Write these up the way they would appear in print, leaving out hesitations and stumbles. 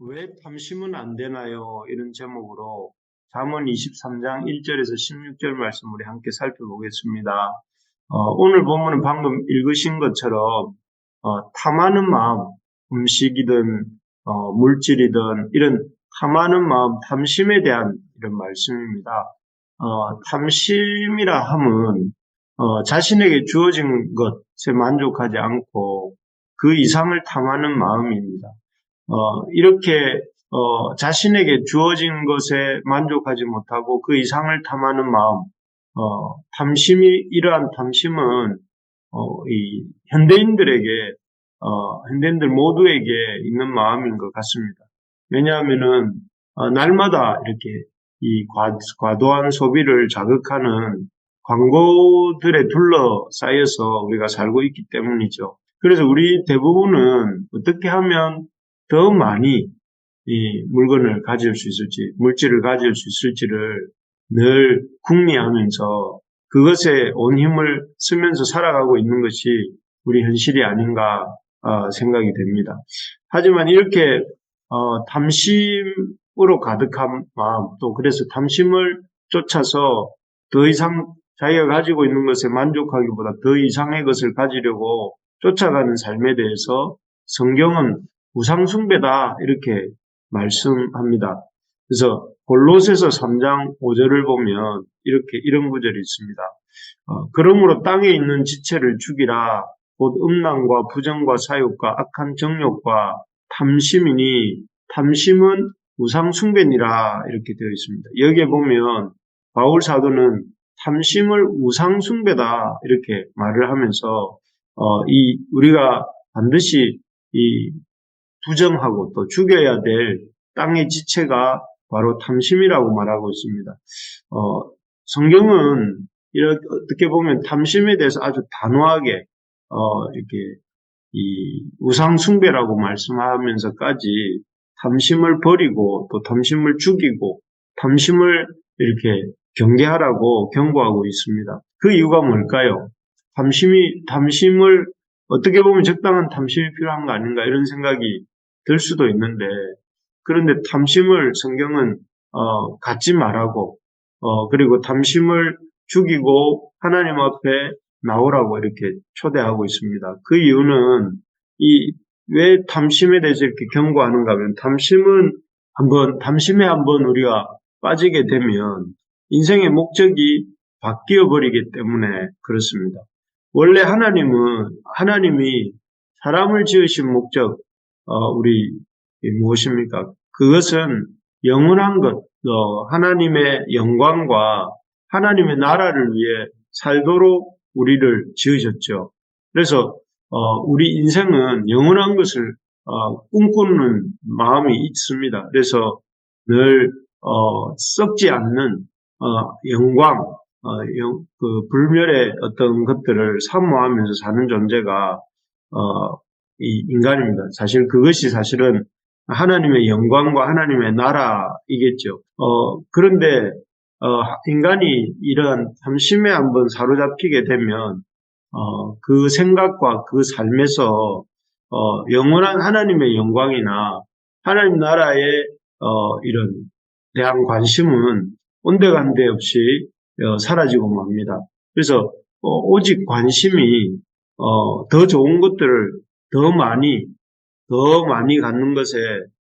왜 탐심은 안 되나요? 이런 제목으로 잠언 23장 1절에서 16절 말씀 우리 함께 살펴보겠습니다. 오늘 본문은 방금 읽으신 것처럼 탐하는 마음, 음식이든 물질이든 이런 탐하는 마음, 탐심에 대한 이런 말씀입니다. 탐심이라 함은 자신에게 주어진 것에 만족하지 않고 그 이상을 탐하는 마음입니다. 이렇게 자신에게 주어진 것에 만족하지 못하고 그 이상을 탐하는 마음, 이러한 탐심은 이 현대인들 모두에게 있는 마음인 것 같습니다. 왜냐하면은 날마다 이렇게 이 과도한 소비를 자극하는 광고들에 둘러싸여서 우리가 살고 있기 때문이죠. 그래서 우리 대부분은 어떻게 하면 더 많이 이 물건을 가질 수 있을지, 물질을 가질 수 있을지를 늘 궁리하면서 그것에 온 힘을 쓰면서 살아가고 있는 것이 우리 현실이 아닌가 생각이 됩니다. 하지만 이렇게 탐심으로 가득한 마음, 또 그래서 탐심을 쫓아서 더 이상 자기가 가지고 있는 것에 만족하기보다 더 이상의 것을 가지려고 쫓아가는 삶에 대해서 성경은 우상숭배다 이렇게 말씀합니다. 그래서 골로새서 3장 5절을 보면 이런 구절이 있습니다. 그러므로 땅에 있는 지체를 죽이라. 곧 음란과 부정과 사욕과 악한 정욕과 탐심이니 탐심은 우상숭배니라 이렇게 되어 있습니다. 여기에 보면 바울 사도는 탐심을 우상숭배다 이렇게 말을 하면서 우리가 반드시 이 부정하고 또 죽여야 될 땅의 지체가 바로 탐심이라고 말하고 있습니다. 성경은 어떻게 보면 탐심에 대해서 아주 단호하게 이렇게 이 우상숭배라고 말씀하면서까지 탐심을 버리고 또 탐심을 죽이고 탐심을 이렇게 경계하라고 경고하고 있습니다. 그 이유가 뭘까요? 탐심을 어떻게 보면 적당한 탐심이 필요한 거 아닌가 이런 생각이 들 수도 있는데, 그런데 탐심을 성경은 갖지 말라고 그리고 탐심을 죽이고 하나님 앞에 나오라고 이렇게 초대하고 있습니다. 그 이유는 왜 탐심에 대해서 이렇게 경고하는가 하면 탐심에 한번 우리가 빠지게 되면 인생의 목적이 바뀌어 버리기 때문에 그렇습니다. 원래 하나님이 사람을 지으신 목적, 무엇입니까? 그것은 영원한 것, 하나님의 영광과 하나님의 나라를 위해 살도록 우리를 지으셨죠. 그래서 우리 인생은 영원한 것을 꿈꾸는 마음이 있습니다. 그래서 늘 썩지 않는 영광, 그 불멸의 어떤 것들을 사모하면서 사는 존재가 이 인간입니다. 사실은 하나님의 영광과 하나님의 나라이겠죠. 그런데 인간이 이런 탐심에 한번 사로잡히게 되면 그 생각과 그 삶에서 영원한 하나님의 영광이나 하나님 나라의 이런 대한 관심은 온데간데 없이 사라지고 맙니다. 그래서 오직 관심이 더 좋은 것들을 더 많이 갖는 것에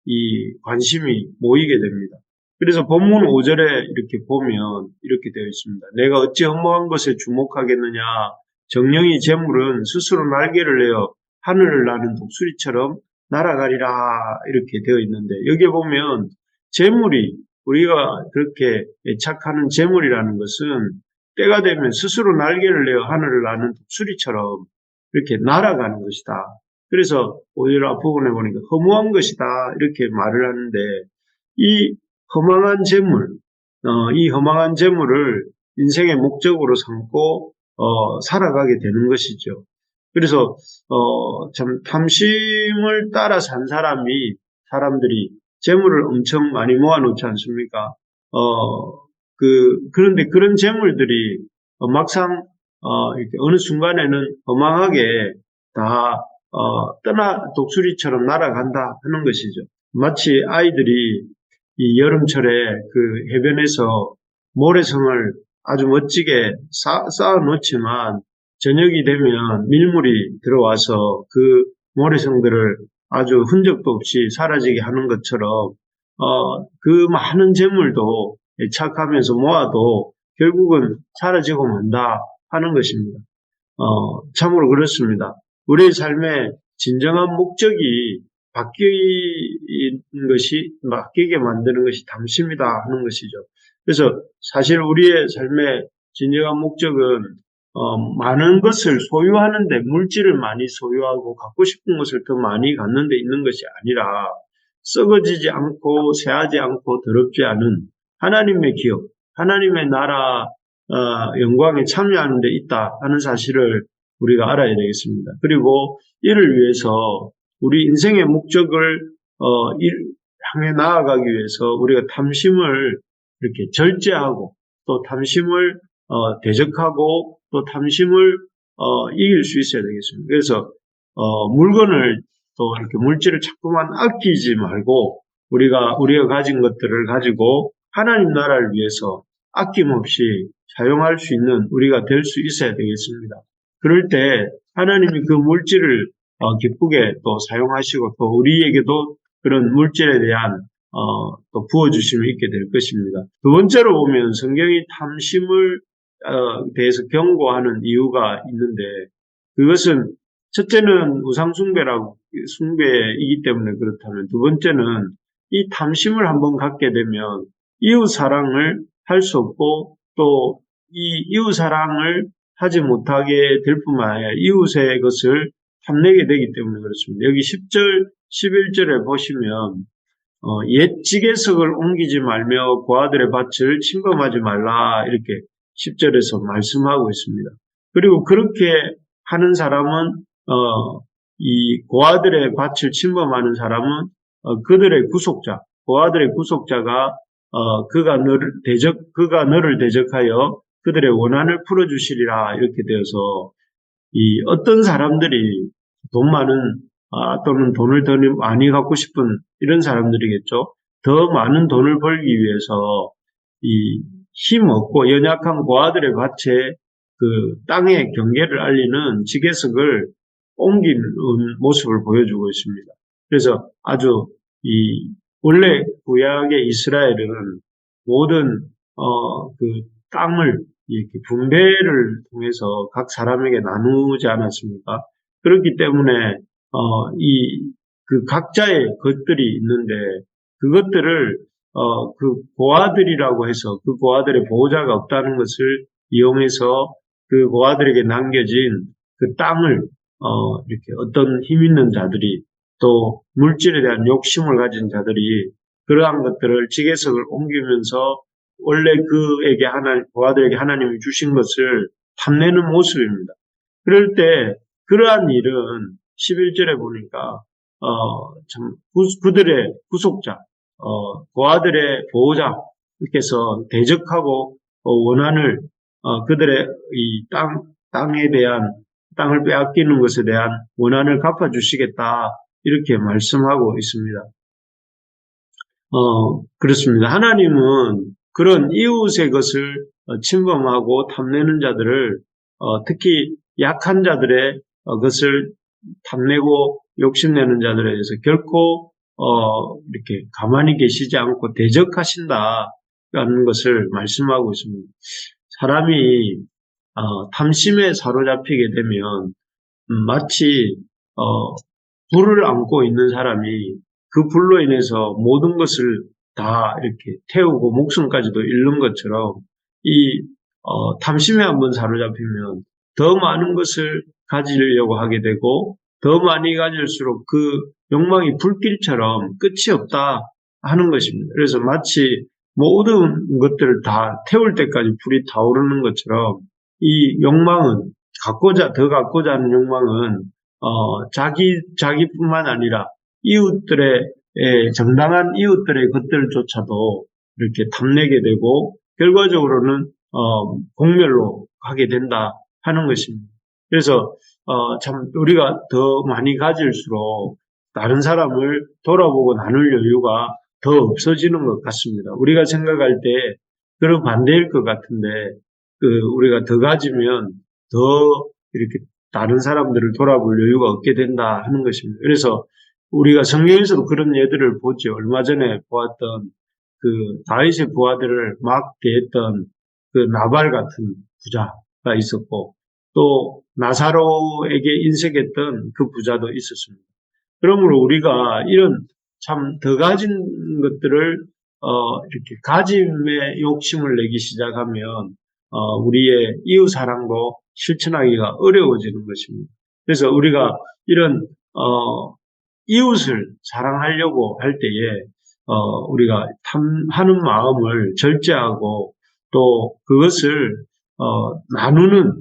이 관심이 모이게 됩니다. 그래서 본문 5절에 이렇게 보면 이렇게 되어 있습니다. 내가 어찌 허무한 것에 주목하겠느냐. 정령이 재물은 스스로 날개를 내어 하늘을 나는 독수리처럼 날아가리라 이렇게 되어 있는데, 여기에 보면 재물이, 우리가 그렇게 애착하는 재물이라는 것은 때가 되면 스스로 날개를 내어 하늘을 나는 독수리처럼 이렇게 날아가는 것이다. 그래서 5절 앞부분에 보니까 허무한 것이다 이렇게 말을 하는데, 이 허망한 재물을 인생의 목적으로 삼고 살아가게 되는 것이죠. 그래서 참 탐심을 따라 산 사람들이 재물을 엄청 많이 모아놓지 않습니까? 그런데 그런 재물들이 막상 이렇게 어느 순간에는 허망하게 다 독수리처럼 날아간다 하는 것이죠. 마치 아이들이 이 여름철에 그 해변에서 모래성을 아주 멋지게 쌓아 놓지만 저녁이 되면 밀물이 들어와서 그 모래성들을 아주 흔적도 없이 사라지게 하는 것처럼 그 많은 재물도 애착하면서 모아도 결국은 사라지고 만다 하는 것입니다. 참으로 그렇습니다. 우리의 삶의 진정한 목적이 바뀌게 만드는 것이 담심이다 하는 것이죠. 그래서 사실 우리의 삶의 진정한 목적은 많은 것을 소유하는데, 물질을 많이 소유하고 갖고 싶은 것을 더 많이 갖는 데 있는 것이 아니라 썩어지지 않고 쇠하지 않고 더럽지 않은 하나님의 기업, 하나님의 나라 영광에 참여하는 데 있다 하는 사실을 우리가 알아야 되겠습니다. 그리고 이를 위해서 우리 인생의 목적을 향해 나아가기 위해서 우리가 탐심을 이렇게 절제하고 또 탐심을 대적하고 또 탐심을 이길 수 있어야 되겠습니다. 그래서 물건을 또 이렇게 물질을 자꾸만 아끼지 말고 우리가 가진 것들을 가지고 하나님 나라를 위해서 아낌없이 사용할 수 있는 우리가 될 수 있어야 되겠습니다. 그럴 때 하나님이 그 물질을 기쁘게 또 사용하시고 또 우리에게도 그런 물질에 대한 또 부어주심이 있게 될 것입니다. 두 번째로 보면 성경이 탐심을 대해서 경고하는 이유가 있는데, 그것은 첫째는 우상 숭배이기 때문에 그렇다면, 두 번째는 이 탐심을 한번 갖게 되면 이웃 사랑을 할 수 없고 또 이 이웃 사랑을 하지 못하게 될 뿐만 아니라 이웃의 것을 탐내게 되기 때문에 그렇습니다. 여기 10절, 11절에 보시면 옛 지게석을 옮기지 말며 고아들의 밭을 침범하지 말라 이렇게 10절에서 말씀하고 있습니다. 그리고 그렇게 하는 사람은 이 고아들의 밭을 침범하는 사람은 그들의 구속자, 고아들의 구속자가 그가 너를 대적하여 그들의 원한을 풀어주시리라 이렇게 되어서 이 어떤 사람들이 돈 많은 또는 돈을 더 많이 갖고 싶은 이런 사람들이겠죠. 더 많은 돈을 벌기 위해서 이 힘없고 연약한 고아들의 밭에 그 땅의 경계를 알리는 지게석을 옮기는 모습을 보여주고 있습니다. 그래서 아주 원래 구약의 이스라엘은 모든 그 땅을 이렇게 분배를 통해서 각 사람에게 나누지 않았습니까? 그렇기 때문에 그 각자의 것들이 있는데 그것들을 그 고아들이라고 해서 그 고아들의 보호자가 없다는 것을 이용해서 그 고아들에게 남겨진 그 땅을 이렇게 어떤 힘 있는 자들이 또 물질에 대한 욕심을 가진 자들이 그러한 것들을 지게석을 옮기면서 원래 고아들에게 하나님이 주신 것을 탐내는 모습입니다. 그럴 때 그러한 일은 11절에 보니까 참 그들의 구속자, 고아들의 보호자께서 대적하고 원한을 그들의 이 땅에 대한 땅을 빼앗기는 것에 대한 원한을 갚아주시겠다 이렇게 말씀하고 있습니다. 그렇습니다. 하나님은 그런 이웃의 것을 침범하고 탐내는 자들을 특히 약한 자들의 것을 탐내고 욕심내는 자들에 대해서 결코 이렇게 가만히 계시지 않고 대적하신다라는 것을 말씀하고 있습니다. 사람이 탐심에 사로잡히게 되면 마치 불을 안고 있는 사람이 그 불로 인해서 모든 것을 다 이렇게 태우고 목숨까지도 잃는 것처럼 탐심에 한번 사로잡히면 더 많은 것을 가지려고 하게 되고 더 많이 가질수록 그 욕망이 불길처럼 끝이 없다 하는 것입니다. 그래서 마치 모든 것들을 다 태울 때까지 불이 타오르는 것처럼 이 욕망은 더 갖고자 하는 욕망은 자기뿐만 아니라 정당한 이웃들의 것들조차도 이렇게 탐내게 되고 결과적으로는 공멸로 가게 된다 하는 것입니다. 그래서 참 우리가 더 많이 가질수록 다른 사람을 돌아보고 나눌 여유가 더 없어지는 것 같습니다. 우리가 생각할 때 그런 반대일 것 같은데 우리가 더 가지면 더 이렇게 다른 사람들을 돌아볼 여유가 없게 된다 하는 것입니다. 그래서 우리가 성경에서도 그런 예들을 보죠. 얼마 전에 보았던 다윗의 부하들을 막 대했던 나발 같은 부자가 있었고, 또 나사로에게 인색했던 그 부자도 있었습니다. 그러므로 우리가 이런 참 더 가진 것들을 이렇게 가짐에 욕심을 내기 시작하면 우리의 이웃 사랑도 실천하기가 어려워지는 것입니다. 그래서 우리가 이런 이웃을 사랑하려고 할 때에 우리가 탐하는 마음을 절제하고 또 그것을 나누는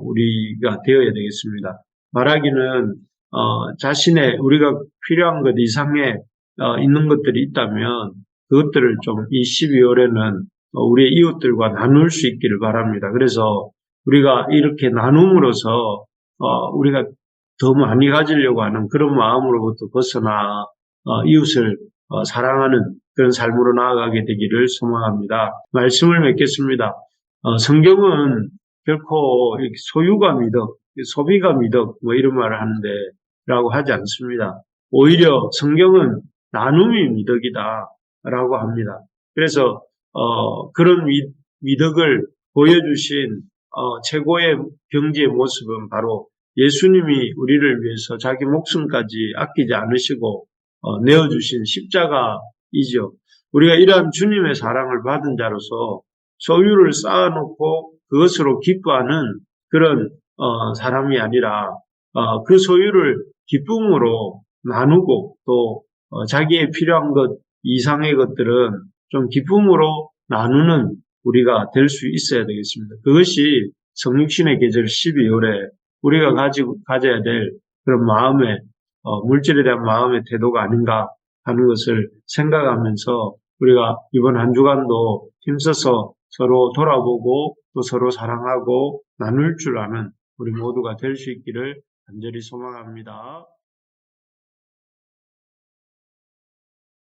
우리가 되어야 되겠습니다. 말하기는 자신의 우리가 필요한 것 이상의 있는 것들이 있다면 그것들을 좀 이 12월에는 우리의 이웃들과 나눌 수 있기를 바랍니다. 그래서 우리가 이렇게 나눔으로써 우리가 더 많이 가지려고 하는 그런 마음으로부터 벗어나 이웃을 사랑하는 그런 삶으로 나아가게 되기를 소망합니다. 말씀을 맺겠습니다. 성경은 결코 소유가 미덕, 소비가 미덕 뭐 이런 말을 하는데 라고 하지 않습니다. 오히려 성경은 나눔이 미덕이다 라고 합니다. 그래서 그런 미덕을 보여주신 최고의 경지의 모습은 바로 예수님이 우리를 위해서 자기 목숨까지 아끼지 않으시고 내어주신 십자가이죠. 우리가 이러한 주님의 사랑을 받은 자로서 소유를 쌓아놓고 그것으로 기뻐하는 그런 사람이 아니라 그 소유를 기쁨으로 나누고 또 자기의 필요한 것 이상의 것들은 좀 기쁨으로 나누는 우리가 될 수 있어야 되겠습니다. 그것이 성육신의 계절 12월에 우리가 가져야 될 그런 마음의 물질에 대한 마음의 태도가 아닌가 하는 것을 생각하면서 우리가 이번 한 주간도 힘써서 서로 돌아보고 또 서로 사랑하고 나눌 줄 아는 우리 모두가 될 수 있기를 간절히 소망합니다.